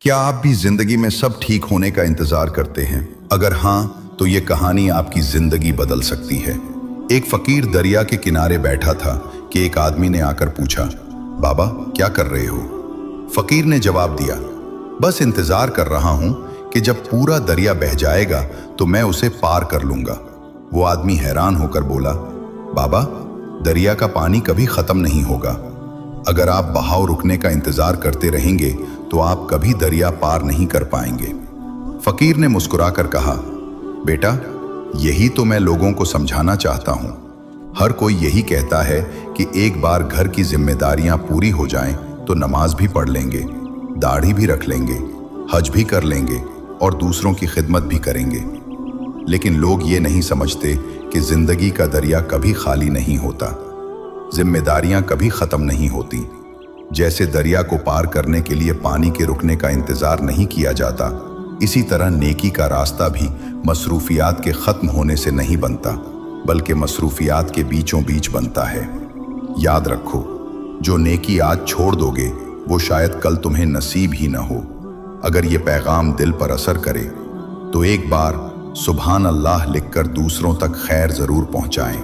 क्या आप भी जिंदगी में सब ठीक होने का इंतजार करते हैं? अगर हाँ, तो ये कहानी आपकी जिंदगी बदल सकती है। एक फकीर दरिया के किनारे बैठा था कि एक आदमी ने आकर पूछा, बाबा क्या कर रहे हो? फकीर ने जवाब दिया, बस इंतजार कर रहा हूं कि जब पूरा दरिया बह जाएगा तो मैं उसे पार कर लूंगा। वो आदमी हैरान होकर बोला, बाबा दरिया का पानी कभी खत्म नहीं होगा। अगर आप बहाव रुकने का इंतजार करते रहेंगे तो आप कभी दरिया पार नहीं कर पाएंगे। फकीर ने मुस्कुराकर कहा, बेटा यही तो मैं लोगों को समझाना चाहता हूं। हर कोई यही कहता है कि एक बार घर की जिम्मेदारियां पूरी हो जाएं तो नमाज भी पढ़ लेंगे, दाढ़ी भी रख लेंगे, हज भी कर लेंगे और दूसरों की खिदमत भी करेंगे। लेकिन लोग ये नहीं समझते कि जिंदगी का दरिया कभी खाली नहीं होता। जिम्मेदारियां कभी खत्म नहीं होती। जैसे दरिया को पार करने के लिए पानी के रुकने का इंतजार नहीं किया जाता, इसी तरह नेकी का रास्ता भी मसरूफियात के खत्म होने से नहीं बनता, बल्कि मसरूफियात के बीचों बीच बनता है। याद रखो, जो नेकी आज छोड़ दोगे वो शायद कल तुम्हें नसीब ही न हो। अगर ये पैगाम दिल पर असर करे तो एक बार सुभान अल्लाह लिखकर दूसरों तक खैर जरूर पहुंचाएं।